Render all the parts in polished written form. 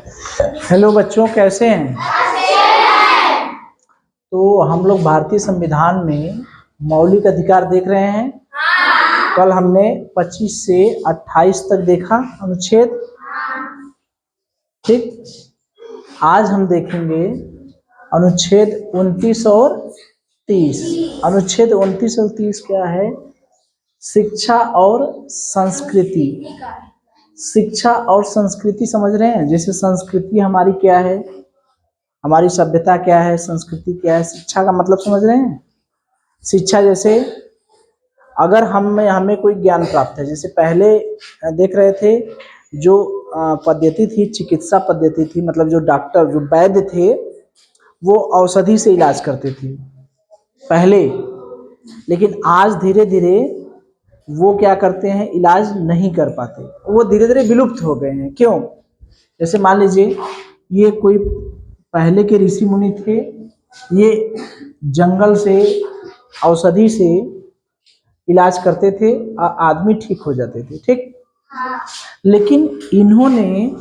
Hello बच्चों, कैसे हैं? तो हम लोग भारतीय संविधान में मौलिक अधिकार देख रहे हैं। कल हमने 25 से 28 तक देखा अनुच्छेद। ठीक, आज हम देखेंगे अनुच्छेद 29 और 30। अनुच्छेद 29 और 30 क्या है? शिक्षा और संस्कृति। शिक्षा और संस्कृति समझ रहे हैं? जैसे संस्कृति हमारी क्या है, हमारी सभ्यता क्या है, संस्कृति क्या है, शिक्षा का मतलब समझ रहे हैं? शिक्षा जैसे अगर हमें कोई ज्ञान प्राप्त है, जैसे पहले देख रहे थे जो पद्धति थी, चिकित्सा पद्धति थी, मतलब जो डॉक्टर जो वैद्य थे वो औषधि से इलाज करते थे पहले, लेकिन आज धीरे धीरे वो क्या करते हैं, इलाज नहीं कर पाते, वो धीरे धीरे विलुप्त हो गए हैं। क्यों? जैसे मान लीजिए ये कोई पहले के ऋषि मुनि थे, ये जंगल से औषधि से इलाज करते थे, आदमी ठीक हो जाते थे। ठीक, लेकिन इन्होंने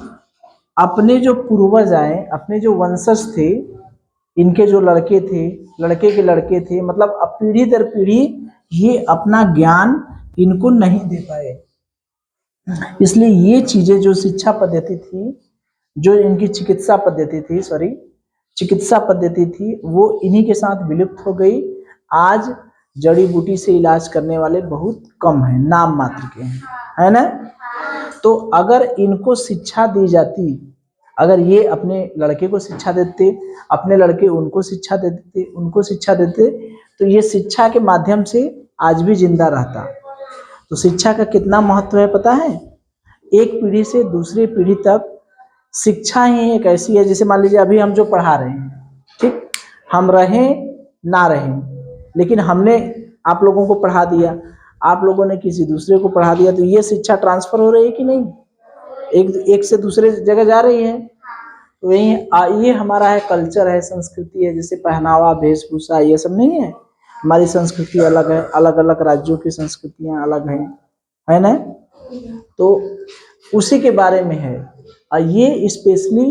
अपने जो पूर्वज आए, अपने जो वंशज थे, इनके जो लड़के थे, लड़के के लड़के थे, मतलब अब पीढ़ी दर पीढ़ी ये अपना ज्ञान इनको नहीं दे पाए। इसलिए ये चीजें जो शिक्षा पद्धति थी, जो इनकी चिकित्सा पद्धति थी, चिकित्सा पद्धति थी, वो इन्हीं के साथ विलुप्त हो गई। आज जड़ी बूटी से इलाज करने वाले बहुत कम हैं, नाम मात्र के हैं, है ना? तो अगर इनको शिक्षा दी जाती, अगर ये अपने लड़के को शिक्षा देते, अपने लड़के उनको शिक्षा देते, उनको शिक्षा देते, तो ये शिक्षा के माध्यम से आज भी जिंदा रहता। तो शिक्षा का कितना महत्व है पता है? एक पीढ़ी से दूसरी पीढ़ी तक शिक्षा ही एक ऐसी है, जैसे मान लीजिए अभी हम जो पढ़ा रहे हैं, ठीक, हम रहें ना रहें, लेकिन हमने आप लोगों को पढ़ा दिया, आप लोगों ने किसी दूसरे को पढ़ा दिया, तो ये शिक्षा ट्रांसफर हो रही है कि नहीं? एक से दूसरे जगह जा रही है। तो ये हमारा है, कल्चर है, संस्कृति है। जैसे पहनावा, वेशभूषा, ये सब नहीं है। हमारी संस्कृति अलग है, अलग अलग राज्यों की संस्कृतियां अलग हैं, है ना? तो उसी के बारे में है। ये स्पेशली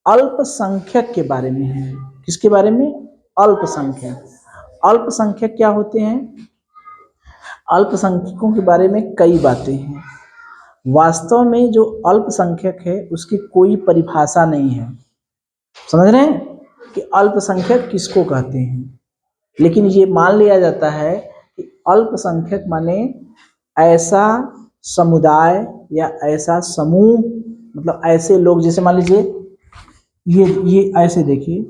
अल्पसंख्यक के बारे में है। किसके बारे में? अल्पसंख्यक। अल्पसंख्यक क्या होते हैं? अल्पसंख्यकों के बारे में कई बातें हैं। वास्तव में जो अल्पसंख्यक है उसकी कोई परिभाषा नहीं है। समझ रहे हैं कि अल्पसंख्यक किसको कहते हैं? लेकिन ये मान लिया जाता है कि अल्पसंख्यक माने ऐसा समुदाय या ऐसा समूह, मतलब ऐसे लोग, जैसे मान लीजिए ये ऐसे देखिए,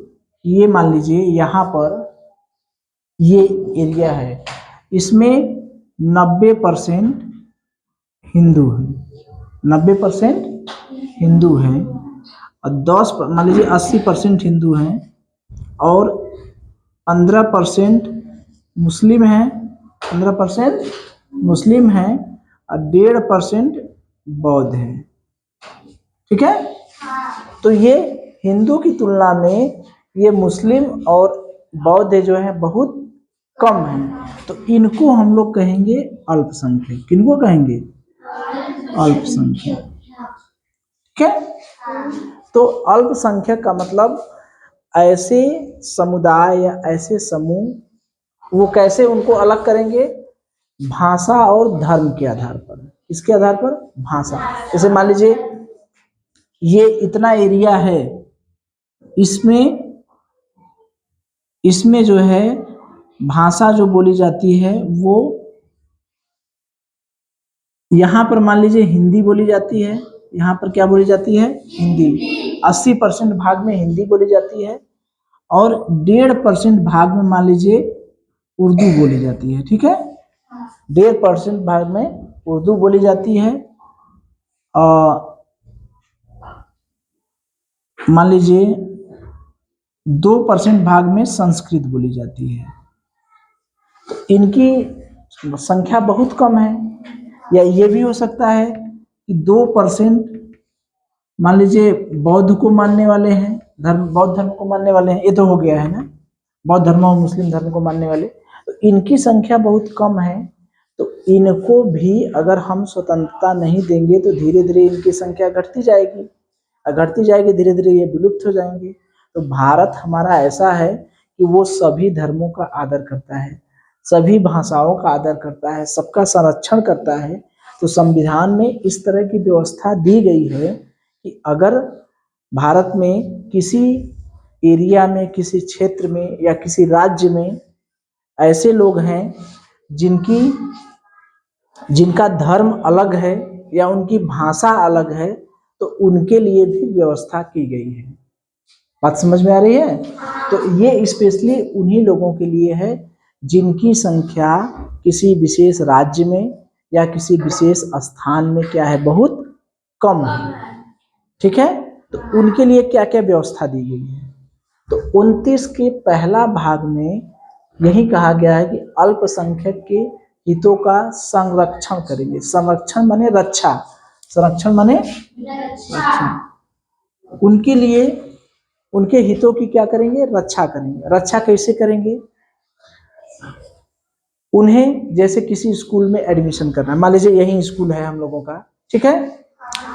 ये मान लीजिए यहाँ पर ये एरिया है, इसमें 90% हिंदू है, 90% हिंदू हैं, और 10 मान लीजिए 80% हिंदू हैं, और 15% मुस्लिम हैं, 15% मुस्लिम हैं, और 1.5% बौद्ध हैं। ठीक है? तो ये हिंदू की तुलना में ये मुस्लिम और बौद्ध जो है बहुत कम है। तो इनको हम लोग कहेंगे अल्पसंख्यक। किनको कहेंगे? अल्पसंख्यक। ठीक है? तो अल्पसंख्यक का मतलब ऐसे समुदाय या ऐसे समूह, वो कैसे उनको अलग करेंगे? भाषा और धर्म के आधार पर। किसके आधार पर? भाषा। जैसे मान लीजिए ये इतना एरिया है, इसमें जो है भाषा जो बोली जाती है वो यहाँ पर मान लीजिए हिंदी बोली जाती है। यहाँ पर क्या बोली जाती है? हिंदी। 80% भाग में हिंदी बोली जाती है, और 1.5% भाग में मान लीजिए उर्दू बोली जाती है। ठीक है? 1.5% भाग में उर्दू बोली जाती है, और मान लीजिए 2% भाग में संस्कृत बोली जाती है। तो इनकी संख्या बहुत कम है। या ये भी हो सकता है कि 2% मान लीजिए बौद्ध को मानने वाले हैं, बौद्ध धर्म को मानने वाले हैं, ये तो हो गया है ना, बौद्ध धर्म और मुस्लिम धर्म को मानने वाले। तो इनकी संख्या बहुत कम है। तो इनको भी अगर हम स्वतंत्रता नहीं देंगे तो धीरे धीरे इनकी संख्या घटती जाएगी। घटती जाएगी, धीरे धीरे ये विलुप्त हो जाएंगे। तो भारत हमारा ऐसा है कि वो सभी धर्मों का आदर करता है, सभी भाषाओं का आदर करता है, सबका संरक्षण करता है। तो संविधान में इस तरह की व्यवस्था दी गई है कि अगर भारत में किसी एरिया में, किसी क्षेत्र में या किसी राज्य में ऐसे लोग हैं जिनका धर्म अलग है या उनकी भाषा अलग है, तो उनके लिए भी व्यवस्था की गई है। बात समझ में आ रही है? तो ये स्पेशली उन्हीं लोगों के लिए है जिनकी संख्या किसी विशेष राज्य में या किसी विशेष स्थान में क्या है, बहुत कम है। ठीक है, तो उनके लिए क्या क्या व्यवस्था दी गई है। तो 29 के पहला भाग में यही कहा गया है कि अल्पसंख्यक के हितों का संरक्षण करेंगे। संरक्षण माने रक्षा, संरक्षण माने रक्षा। उनके लिए, उनके हितों की क्या करेंगे, रक्षा करेंगे। रक्षा कैसे करेंगे? उन्हें जैसे किसी स्कूल में एडमिशन करना है, मान लीजिए यही स्कूल है हम लोगों का, ठीक है,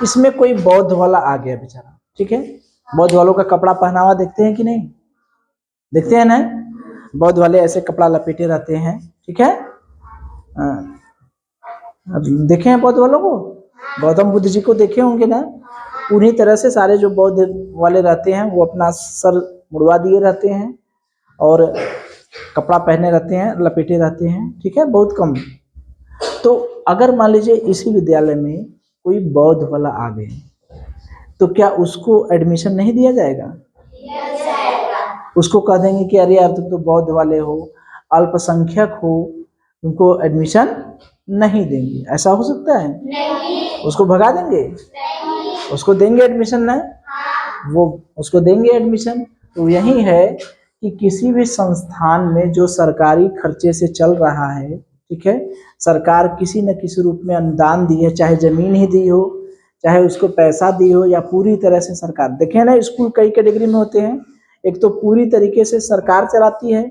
इसमें कोई बौद्ध वाला आ गया बेचारा, ठीक है, बौद्ध वालों का कपड़ा पहनावा देखते हैं कि नहीं, देखते हैं ना, बौद्ध वाले ऐसे कपड़ा लपेटे रहते हैं, ठीक है, देखे हैं बौद्ध वालों को, गौतम बुद्ध जी को देखे होंगे ना, उन्हीं तरह से सारे जो बौद्ध वाले रहते हैं वो अपना सर मुड़वा दिए रहते हैं और कपड़ा पहने रहते हैं, लपेटे रहते हैं, ठीक है, बहुत कम। तो अगर मान लीजिए इसी विद्यालय में कोई बौद्ध वाला आ गए, तो क्या उसको एडमिशन नहीं दिया जाएगा? उसको कह देंगे कि अरे यार तुम तो बौद्ध वाले हो, अल्पसंख्यक हो, तुमको एडमिशन नहीं देंगे। ऐसा हो सकता है? नहीं। उसको भगा देंगे? नहीं। उसको देंगे एडमिशन ना? वो उसको देंगे एडमिशन। तो यही है कि किसी भी संस्थान में जो सरकारी खर्चे से चल रहा है, ठीक है, सरकार किसी न किसी रूप में अनुदान दी है, चाहे जमीन ही दी हो, चाहे उसको पैसा दी हो, या पूरी तरह से सरकार, देखें ना स्कूल कई कैटेगरी में होते हैं, एक तो पूरी तरीके से सरकार चलाती है,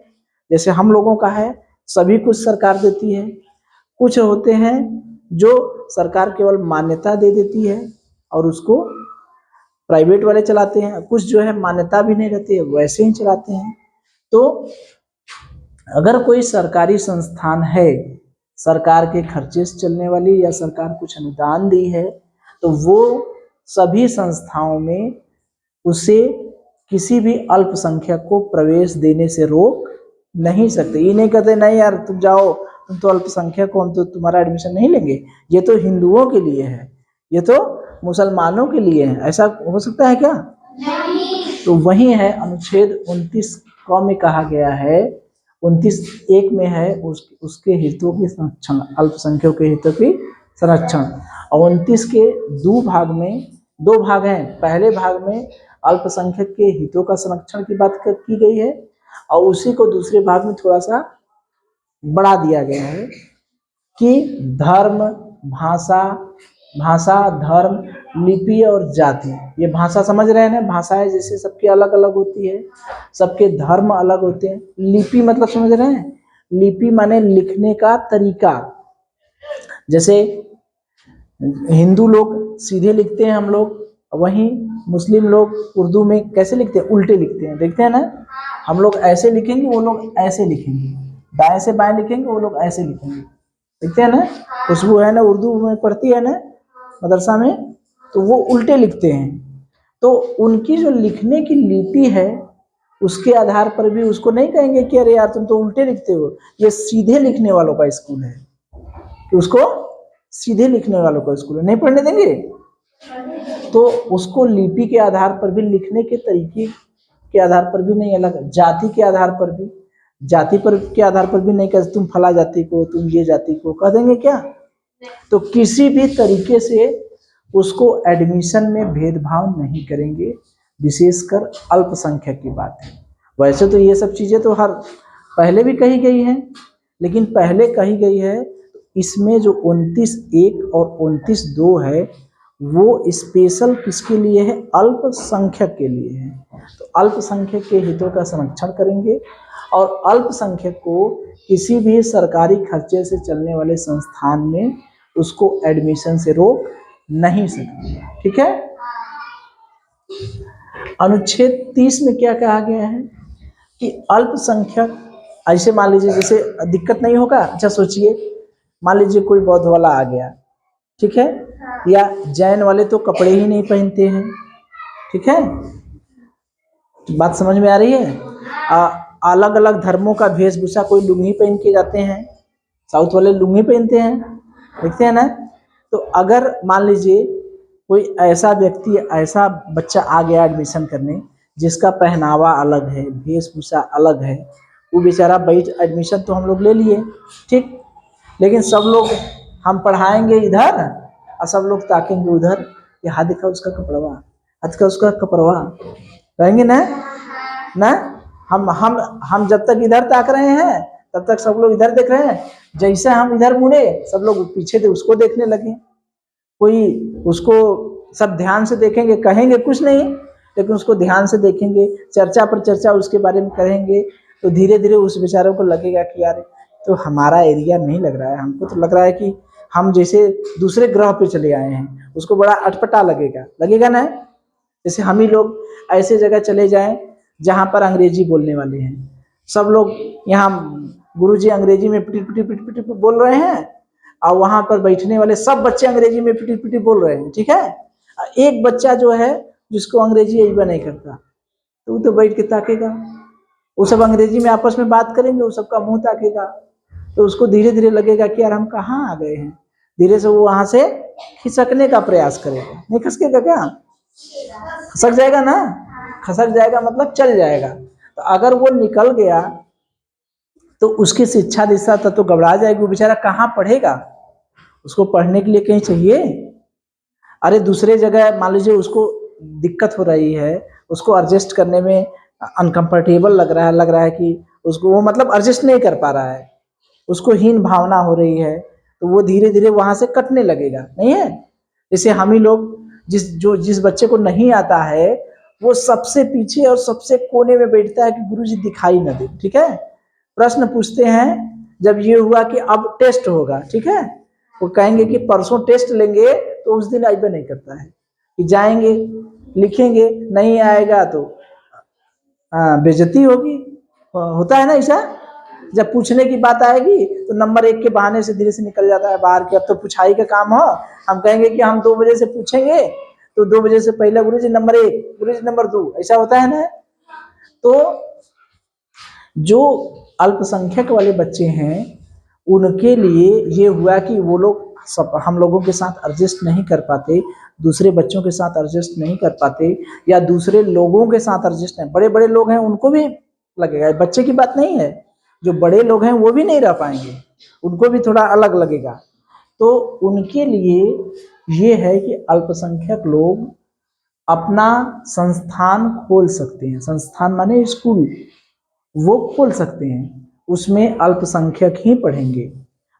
जैसे हम लोगों का है, सभी कुछ सरकार देती है। कुछ होते हैं जो सरकार केवल मान्यता दे देती है और उसको प्राइवेट वाले चलाते हैं, कुछ जो है मान्यता भी नहीं रहती है, वैसे ही चलाते हैं। तो अगर कोई सरकारी संस्थान है, सरकार के खर्चे से चलने वाली, या सरकार कुछ अनुदान दी है, तो वो सभी संस्थाओं में उसे किसी भी अल्पसंख्यक को प्रवेश देने से रोक नहीं सकते। ये नहीं कहते नहीं यार तुम जाओ, तुम तो अल्पसंख्यक हो, हम तो तुम्हारा एडमिशन नहीं लेंगे, ये तो हिंदुओं के लिए है, ये तो मुसलमानों के लिए है। ऐसा हो सकता है क्या? नहीं। तो वही है अनुच्छेद 29 क में कहा गया है, 29(1) में है उसके हितों की संरक्षण, अल्पसंख्यकों के हितों की संरक्षण। और 29 के दो भाग हैं। पहले भाग में अल्पसंख्यक के हितों का संरक्षण की बात की गई है, और उसी को दूसरे भाग में थोड़ा सा बढ़ा दिया गया है कि धर्म, भाषा, धर्म, लिपि और जाति। ये भाषा समझ रहे हैं ना, भाषाएं जैसे सबकी अलग अलग होती है, सबके धर्म अलग होते हैं। लिपि मतलब समझ रहे हैं? लिपि माने लिखने का तरीका। जैसे हिंदू लोग सीधे लिखते हैं हम लोग, वहीं मुस्लिम लोग उर्दू में कैसे लिखते हैं? उल्टे लिखते हैं, देखते हैं ना, हम लोग ऐसे लिखेंगे, वो लोग ऐसे लिखेंगे, दाएं से बाएं लिखेंगे, वो लोग ऐसे लिखेंगे, देखते हैं ना। खुशबू है ना, उर्दू में पढ़ती है ना मदरसा में, तो वो उल्टे लिखते हैं। तो उनकी जो लिखने की लिपि है, उसके आधार पर भी उसको नहीं कहेंगे कि अरे यार तुम तो उल्टे लिखते हो। ये सीधे लिखने वालों का स्कूल है, कि उसको सीधे लिखने वालों का स्कूल है, नहीं पढ़ने देंगे। तो उसको लिपि के आधार पर भी, लिखने के तरीके के आधार पर भी नहीं, अलग जाति के आधार पर भी, जाति पर के आधार पर भी नहीं कहते तुम फला जाति को, तुम ये जाति को कह देंगे क्या? तो किसी भी तरीके से उसको एडमिशन में भेदभाव नहीं करेंगे, विशेषकर अल्पसंख्यक की बात है। वैसे तो ये सब चीजें तो हर पहले भी कही गई हैं, लेकिन पहले कही गई है इसमें जो 29(1) और 29(2) है, वो स्पेशल किसके लिए है? अल्पसंख्यक के लिए है। तो अल्पसंख्यक के हितों का संरक्षण करेंगे, और अल्पसंख्यक को किसी भी सरकारी खर्चे से चलने वाले संस्थान में उसको एडमिशन से रोक नहीं सकते। ठीक है, अनुच्छेद 30 में क्या कहा गया है कि अल्पसंख्यक, ऐसे मान लीजिए जैसे दिक्कत नहीं होगा। अच्छा सोचिए, मान लीजिए कोई बौद्ध वाला आ गया, ठीक है, या जैन वाले तो कपड़े ही नहीं पहनते हैं, ठीक है, बात समझ में आ रही है। अलग अलग धर्मों का वेशभूषा, कोई लुंगी पहन के जाते हैं, साउथ वाले लुंगी पहनते हैं, देखते हैं ना। तो अगर मान लीजिए कोई ऐसा व्यक्ति, ऐसा बच्चा आ गया एडमिशन करने, जिसका पहनावा अलग है, वेशभूषा अलग है, वो बेचारा बैठ, एडमिशन तो हम लोग ले लिए, ठीक, लेकिन सब लोग हम पढ़ाएंगे इधर और सब लोग ताकेंगे उधर, ये हाथ दिखा उसका कपड़वा, हाथ दिखा उसका कपड़वा, रहेंगे ना ना। हम जब तक इधर ताक रहे हैं तब तक सब लोग इधर देख रहे हैं, जैसे हम इधर मुड़े सब लोग पीछे से उसको देखने लगे। कोई उसको सब ध्यान से देखेंगे, कहेंगे कुछ नहीं, लेकिन उसको ध्यान से देखेंगे, चर्चा पर चर्चा उसके बारे में करेंगे, तो धीरे धीरे उस बेचारों को लगेगा कि यार तो हमारा एरिया नहीं लग रहा है, हमको तो लग रहा है कि हम जैसे दूसरे ग्रह पे चले आए हैं। उसको बड़ा अटपटा लगेगा, लगेगा ना। जैसे हम ही लोग ऐसे जगह चले जाएं जहाँ पर अंग्रेजी बोलने वाले हैं, सब लोग यहाँ गुरुजी अंग्रेजी में पिटी पिटी पिटी पिटी बोल रहे हैं, और वहां पर बैठने वाले सब बच्चे अंग्रेजी में पिटी पिटी बोल रहे हैं, ठीक है। एक बच्चा जो है जिसको अंग्रेजी अइबा नहीं करता, तो वो तो बैठ के ताकेगा, वो सब अंग्रेजी में आपस में बात करेंगे, वो सबका मुंह ताकेगा, तो उसको धीरे धीरे लगेगा कि यार हम कहाँ आ गए हैं। धीरे से वो वहां से खिसकने का प्रयास करेगा, नहीं खसकेगा क्या, खसक जाएगा ना, खसक जाएगा मतलब चल जाएगा। तो अगर वो निकल गया तो उसकी शिक्षा दिशा तब तो घबरा जाएगी, वो बेचारा कहाँ पढ़ेगा, उसको पढ़ने के लिए कहीं चाहिए। अरे दूसरे जगह मान लीजिए उसको दिक्कत हो रही है, उसको एडजस्ट करने में अनकंफर्टेबल लग रहा है कि उसको वो मतलब एडजस्ट नहीं कर पा रहा है, उसको हीन भावना हो रही है, तो वो धीरे धीरे वहां से कटने लगेगा, नहीं है। जैसे हम ही लोग जिस बच्चे को नहीं आता है वो सबसे पीछे और सबसे कोने में बैठता है कि गुरुजी दिखाई न दे, ठीक है। प्रश्न पूछते हैं, जब ये हुआ कि अब टेस्ट होगा, ठीक है, वो कहेंगे कि परसों टेस्ट लेंगे, तो उस दिन आइबा नहीं करता है कि जाएंगे लिखेंगे, नहीं आएगा तो बेइज्जती होगी, होता है ना ऐसा। जब पूछने की बात आएगी तो नंबर 1 के बहाने से धीरे से निकल जाता है बाहर, कि अब तो पूछाई का काम हो, हम कहेंगे कि हम 2 बजे से पूछेंगे, तो 2 बजे से पहले गुरुजी नंबर 1, गुरुजी नंबर 2, ऐसा होता है ना। तो जो अल्पसंख्यक वाले बच्चे हैं उनके लिए ये हुआ कि वो लोग सब हम लोगों के साथ एडजस्ट नहीं कर पाते, दूसरे बच्चों के साथ एडजस्ट नहीं कर पाते, या दूसरे लोगों के साथ एडजस्ट नहीं, बड़े बड़े लोग हैं उनको भी लगेगा, बच्चे की बात नहीं है, जो बड़े लोग हैं वो भी नहीं रह पाएंगे, उनको भी थोड़ा अलग लगेगा। तो उनके लिए ये है कि अल्पसंख्यक लोग अपना संस्थान खोल सकते हैं, संस्थान माने स्कूल, वो खोल सकते हैं, उसमें अल्पसंख्यक ही पढ़ेंगे।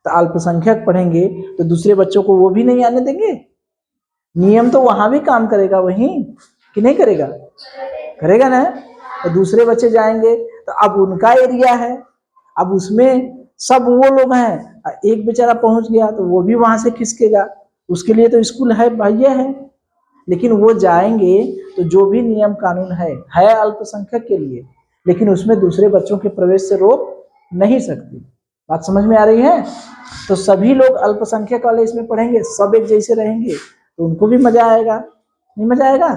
तो अल्पसंख्यक पढ़ेंगे तो दूसरे बच्चों को वो भी नहीं आने देंगे, नियम तो वहां भी काम करेगा वही, कि नहीं करेगा, करेगा ना। तो दूसरे बच्चे जाएंगे तो अब उनका एरिया है, अब उसमें सब वो लोग हैं, एक बेचारा पहुंच गया तो वो भी वहां से खिसकेगा, उसके लिए तो स्कूल है भैया है, लेकिन वो जाएंगे तो जो भी नियम कानून है अल्पसंख्यक के लिए, लेकिन उसमें दूसरे बच्चों के प्रवेश से रोक नहीं सकती। बात समझ में आ रही है। तो सभी लोग अल्पसंख्यक वाले इसमें पढ़ेंगे, सब एक जैसे रहेंगे, तो उनको भी मजा आएगा, नहीं मजा आएगा,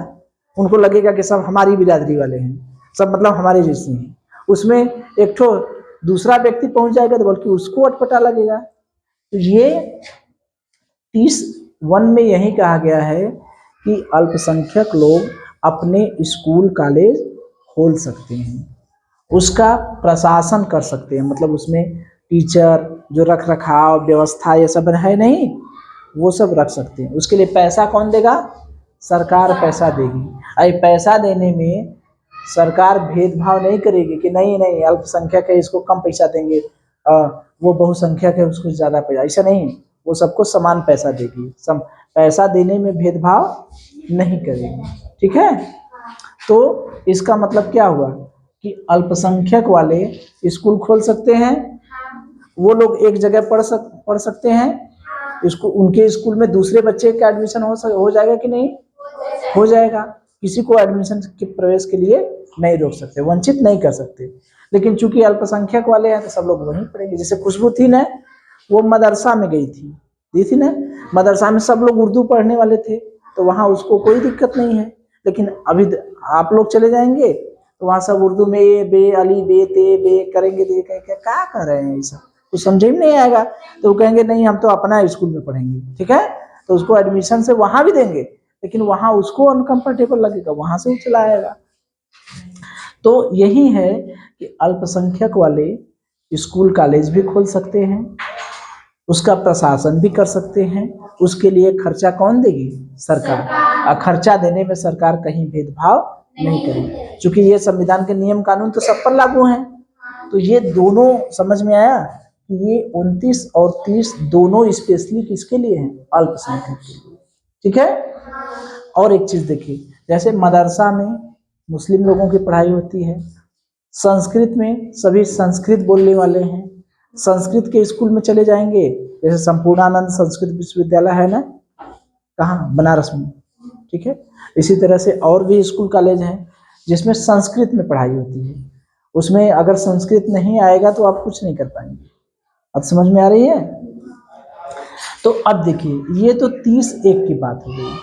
उनको लगेगा कि सब हमारी बिरादरी वाले हैं, सब मतलब हमारे जैसे हैं। उसमें एक ठो दूसरा व्यक्ति पहुंच जाएगा तो बल्कि उसको अटपटा लगेगा। तो ये 30(1) में यही कहा गया है कि अल्पसंख्यक लोग अपने स्कूल कॉलेज खोल सकते हैं, उसका प्रशासन कर सकते हैं, मतलब उसमें टीचर जो रख रखाव व्यवस्था ये सब है नहीं, वो सब रख सकते हैं। उसके लिए पैसा कौन देगा, सरकार पैसा देगी। अरे पैसा देने में सरकार भेदभाव नहीं करेगी कि नहीं नहीं अल्पसंख्यक है इसको कम पैसा देंगे, वो बहुसंख्यक है उसको ज़्यादा पैसा, ऐसा नहीं, वो सबको समान पैसा देगी, पैसा देने में भेदभाव नहीं करेगी, ठीक है। तो इसका मतलब क्या हुआ कि अल्पसंख्यक वाले स्कूल खोल सकते हैं, वो लोग एक जगह पढ़ सकते हैं, इसको उनके स्कूल में दूसरे बच्चे का एडमिशन हो जाएगा कि नहीं, हो जाएगा। किसी को एडमिशन के प्रवेश के लिए नहीं रोक सकते, वंचित नहीं कर सकते। लेकिन चूंकि अल्पसंख्यक वाले हैं तो सब लोग वहीं पढ़ेंगे। जैसे खुशबू थी ना, वो मदरसा में गई थी ना, मदरसा में सब लोग उर्दू पढ़ने वाले थे, तो वहाँ उसको कोई दिक्कत नहीं है। लेकिन अभी आप लोग चले जाएंगे तो वहाँ सब उर्दू में ए बे अली बे ते बे करेंगे, तो ये क्या कर रहे हैं, ये सब कुछ समझ में नहीं आएगा। तो वो कहेंगे नहीं हम तो अपना स्कूल में पढ़ेंगे, ठीक है, तो उसको एडमिशन से वहां भी देंगे, लेकिन वहां उसको अनकंफर्टेबल लगेगा, वहां से वो चला आएगा। तो यही है कि अल्पसंख्यक वाले स्कूल कॉलेज भी खोल सकते हैं, उसका प्रशासन भी कर सकते हैं। उसके लिए खर्चा कौन देगी? सरकार। और खर्चा देने में सरकार कहीं भेदभाव नहीं करेगी, क्योंकि ये संविधान के नियम कानून तो सब पर लागू हैं। तो ये दोनों समझ में आया कि ये 29 और 30 दोनों स्पेशली किसके लिए हैं? अल्पसंख्यक के लिए, ठीक है। और एक चीज देखिए, जैसे मदरसा में मुस्लिम लोगों की पढ़ाई होती है, संस्कृत में सभी संस्कृत बोलने वाले हैं, संस्कृत के स्कूल में चले जाएंगे, जैसे संपूर्णानंद संस्कृत विश्वविद्यालय है ना, कहाँ? बनारस में, ठीक है। इसी तरह से और भी स्कूल कॉलेज हैं जिसमें संस्कृत में पढ़ाई होती है, उसमें अगर संस्कृत नहीं आएगा तो आप कुछ नहीं कर पाएंगे। अब समझ में आ रही है? तो अब देखिए, ये तो 30(1) की बात हो गई।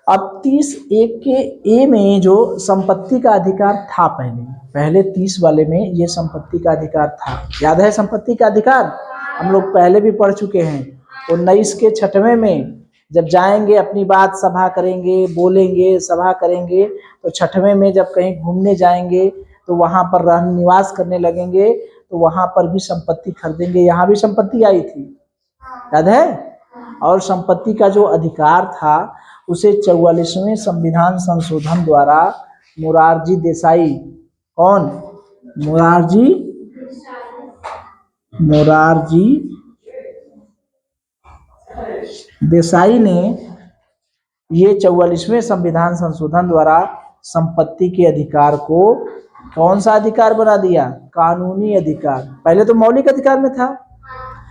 अब 30(1) के ए में जो संपत्ति का अधिकार था, पहले 30 वाले में ये संपत्ति का अधिकार था, याद है संपत्ति का अधिकार? हम लोग पहले भी पढ़ चुके हैं। 19 के 6वें में जब जाएंगे, अपनी बात सभा करेंगे, बोलेंगे, सभा करेंगे, तो 6वें में जब कहीं घूमने जाएंगे तो वहां पर रह निवास करने लगेंगे, तो वहां पर भी संपत्ति खरीदेंगे। यहाँ भी संपत्ति आई थी, याद है? और संपत्ति का जो अधिकार था उसे 44वें संविधान संशोधन द्वारा मोरारजी देसाई, कौन? मोरारजी देसाई ने ये 44वें संविधान संशोधन द्वारा संपत्ति के अधिकार को कौन सा अधिकार बना दिया? कानूनी अधिकार। पहले तो मौलिक अधिकार में था,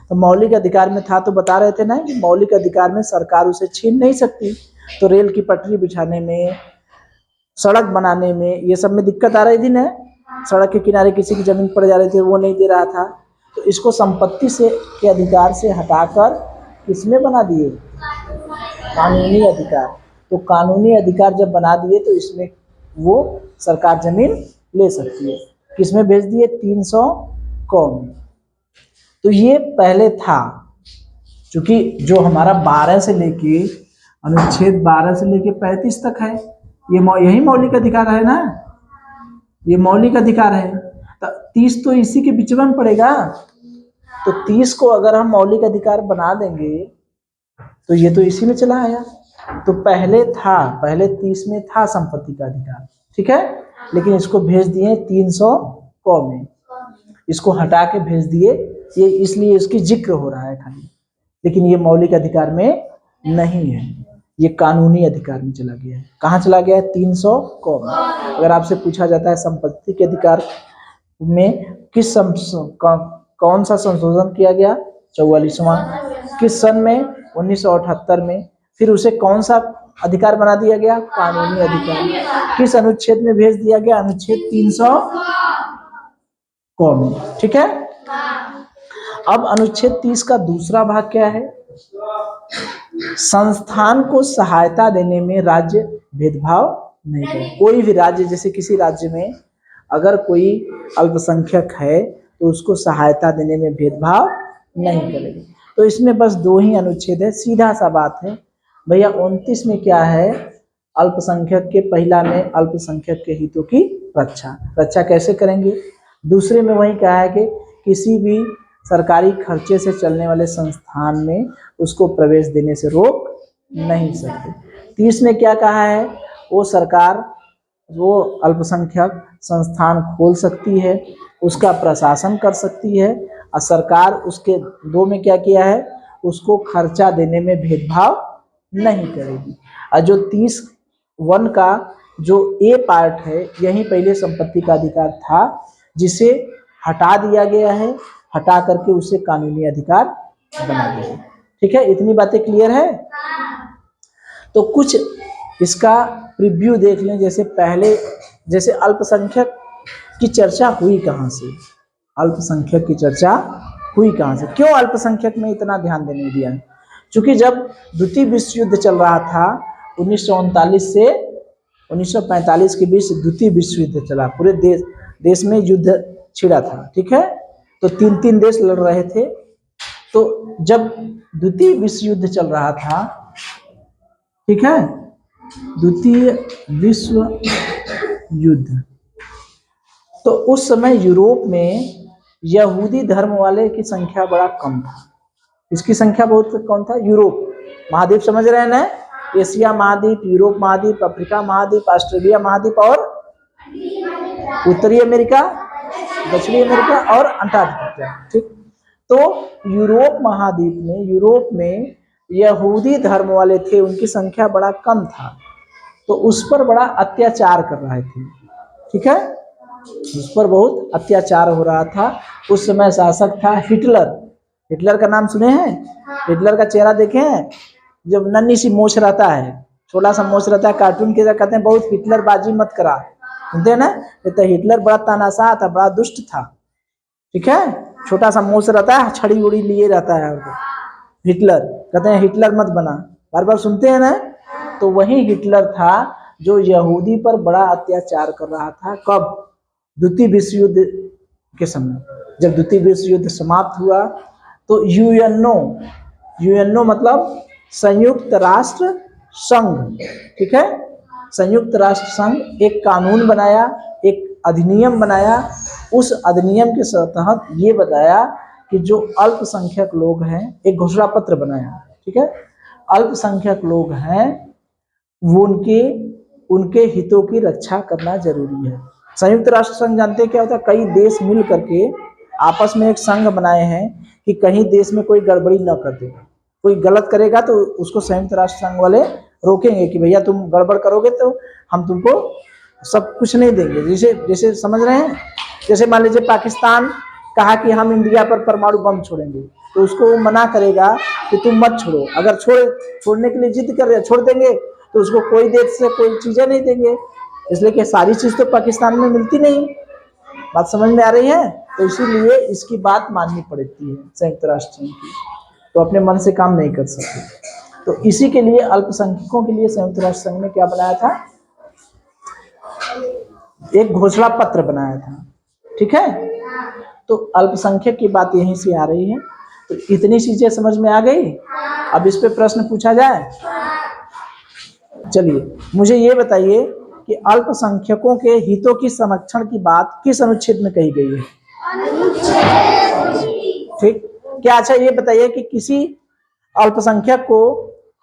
तो मौलिक अधिकार में था तो बता रहे थे ना कि मौलिक अधिकार में सरकार उसे छीन नहीं सकती। तो रेल की पटरी बिछाने में, सड़क बनाने में, ये सब में दिक्कत आ रही थी ना, सड़क के किनारे किसी की जमीन पड़ जा रही थी, वो नहीं दे रहा था, तो इसको संपत्ति से के अधिकार से हटाकर किसमें बना दिए? कानूनी अधिकार। तो कानूनी अधिकार जब बना दिए तो इसमें वो सरकार जमीन ले सकती है। किसमें भेज दिए? 300 कौम। तो ये पहले था, क्योंकि जो हमारा 12 से लेके अनुच्छेद 12 से लेके 35 तक है, ये यही मौलिक अधिकार है ना, ये मौलिक अधिकार है। तो 30 तो इसी के बीच में पड़ेगा। तो 30 को अगर हम मौलिक अधिकार बना देंगे तो ये तो इसी में चला आया। तो पहले 30 में था संपत्ति का अधिकार, ठीक है, लेकिन इसको भेज दिए 300 क में, इसको हटा के भेज दिए, ये इसलिए इसकी जिक्र हो रहा है खाली, लेकिन ये मौलिक अधिकार में नहीं है, ये कानूनी अधिकार में चला गया है। कहाँ चला गया है? 300 क में। अगर आपसे पूछा जाता है संपत्ति के अधिकार में कौन सा संशोधन किया गया? 44वां। किस सन में? 1978 में। फिर उसे कौन सा अधिकार बना दिया गया? कानूनी अधिकार। किस अनुच्छेद में भेज दिया गया? अनुच्छेद 300 क में, ठीक है। अब अनुच्छेद 30 का दूसरा भाग क्या है? संस्थान को सहायता देने में राज्य भेदभाव नहीं करे। कोई भी राज्य, जैसे किसी राज्य में अगर कोई अल्पसंख्यक है तो उसको सहायता देने में भेदभाव नहीं करेगी। तो इसमें बस 2 ही अनुच्छेद है, सीधा सा बात है भैया। 29 में क्या है? अल्पसंख्यक के, पहला में अल्पसंख्यक के हितों की रक्षा कैसे करेंगे। दूसरे में वही कहा है कि किसी भी सरकारी खर्चे से चलने वाले संस्थान में उसको प्रवेश देने से रोक नहीं सकते। 30 में क्या कहा है? वो सरकार वो अल्पसंख्यक संस्थान खोल सकती है, उसका प्रशासन कर सकती है, और सरकार उसके 2 में क्या किया है? उसको खर्चा देने में भेदभाव नहीं करेगी। और जो 30(1) का जो ए पार्ट है, यही पहले संपत्ति का अधिकार था, जिसे हटा दिया गया है, हटा करके उसे कानूनी अधिकार बना दिया। ठीक है, इतनी बातें क्लियर है? तो कुछ इसका प्रीव्यू देख लें। जैसे पहले, जैसे अल्पसंख्यक की चर्चा हुई कहाँ से, अल्पसंख्यक की चर्चा हुई कहाँ से, क्यों अल्पसंख्यक में इतना ध्यान देने दिया? क्योंकि जब द्वितीय विश्व युद्ध चल रहा था 1939 से 1945 के बीच द्वितीय विश्व युद्ध चला, पूरे देश में युद्ध छिड़ा था, ठीक है। तो 3 देश लड़ रहे थे। तो जब द्वितीय विश्व युद्ध चल रहा था, ठीक है, द्वितीय विश्व युद्ध, तो उस समय यूरोप में यहूदी धर्म वाले की संख्या बड़ा कम था। इसकी संख्या बहुत कम था। यूरोप महाद्वीप समझ रहे हैं ना, एशिया महाद्वीप, यूरोप महाद्वीप, अफ्रीका महाद्वीप, ऑस्ट्रेलिया महाद्वीप और उत्तरी अमेरिका, दक्षिणी अमेरिका और अंटार्कटिका, ठीक। तो यूरोप में यहूदी धर्म वाले थे, उनकी संख्या बड़ा कम था, तो उस पर बड़ा अत्याचार कर रहे थे, ठीक है, उस पर बहुत अत्याचार हो रहा था। उस समय शासक था हिटलर। हिटलर का नाम सुने हैं? हिटलर का चेहरा देखे हैं? जब नन्ही सी मोछ रहता है, छोटा सा मोछ रहता है, कार्टून की तरह, कहते हैं बहुत हिटलर बाजी मत करा, सुनते हैं ना? तो हिटलर बड़ा तानाशाह था, बड़ा दुष्ट था, ठीक है, छोटा सा मोछ रहता है, छड़ी उड़ी लिए रहता है हिटलर, कहते हैं हिटलर मत बना, बार बार सुनते हैं ना? तो वही हिटलर था जो यहूदी पर बड़ा अत्याचार कर रहा था। कब? द्वितीय विश्व युद्ध के समय। जब द्वितीय विश्व युद्ध समाप्त हुआ तो यूएनओ मतलब संयुक्त राष्ट्र संघ, ठीक है, संयुक्त राष्ट्र संघ एक कानून बनाया, एक अधिनियम बनाया। उस अधिनियम के तहत ये बताया कि जो अल्पसंख्यक लोग हैं, एक घोषणा पत्र बनाया, ठीक है, अल्पसंख्यक लोग हैं वो उनके हितों की रक्षा करना जरूरी है। संयुक्त राष्ट्र संघ जानते हैं क्या होता है? कई देश मिल करके आपस में एक संघ बनाए हैं कि कहीं देश में कोई गड़बड़ी न कर दे, कोई गलत करेगा तो उसको संयुक्त राष्ट्र संघ वाले रोकेंगे कि भैया तुम गड़बड़ करोगे तो हम तुमको सब कुछ नहीं देंगे। जैसे समझ रहे हैं? जैसे मान लीजिए पाकिस्तान कहा कि हम इंडिया पर परमाणु बम छोड़ेंगे, तो उसको वो मना करेगा कि तुम मत छोड़ो। अगर छोड़ने के लिए जिद कर रहे छोड़ देंगे तो उसको कोई देश से कोई चीजें नहीं देंगे, इसलिए कि सारी चीज तो पाकिस्तान में मिलती नहीं। बात समझ में आ रही है? तो इसीलिए इसकी बात माननी पड़ती है संयुक्त राष्ट्र संघ की, तो अपने मन से काम नहीं कर सकते। तो इसी के लिए अल्पसंख्यकों के लिए संयुक्त राष्ट्र संघ ने क्या बनाया था? एक घोषणा पत्र बनाया था, ठीक है। तो अल्पसंख्यक की बात यहीं से आ रही है। तो इतनी चीजें समझ में आ गई। अब इस पे प्रश्न पूछा जाए? चलिए मुझे ये बताइए कि अल्पसंख्यकों के हितों की संरक्षण की बात किस अनुच्छेद में कही गई है? ठीक, क्या अच्छा ये बताइए कि किसी अल्पसंख्यक को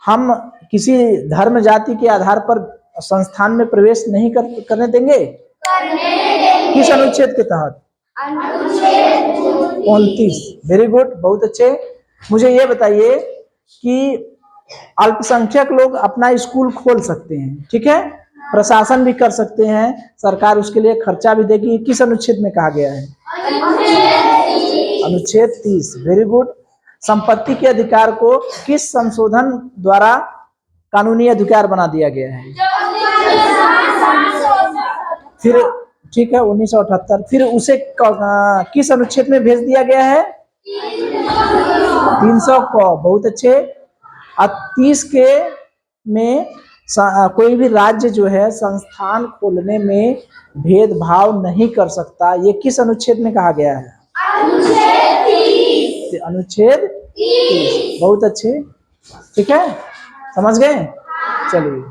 हम किसी धर्म जाति के आधार पर संस्थान में प्रवेश नहीं करने देंगे? किस अनुच्छेद के तहत? 29। वेरी गुड, बहुत अच्छे। मुझे ये बताइए कि अल्पसंख्यक लोग अपना स्कूल खोल सकते हैं, ठीक है, प्रशासन भी कर सकते हैं, सरकार उसके लिए खर्चा भी देगी। किस अनुच्छेद में कहा गया है? अनुच्छेद 30। Very good. संपत्ति के अधिकार को किस संशोधन द्वारा कानूनी अधिकार बना दिया गया है? फिर ठीक है 1978। फिर उसे किस अनुच्छेद में भेज दिया गया है? 300 को। बहुत अच्छे। 30 के में कोई भी राज्य जो है संस्थान खोलने में भेदभाव नहीं कर सकता, ये किस अनुच्छेद में कहा गया है? अनुच्छेद 30। बहुत अच्छे, ठीक है, समझ गए? चलिए।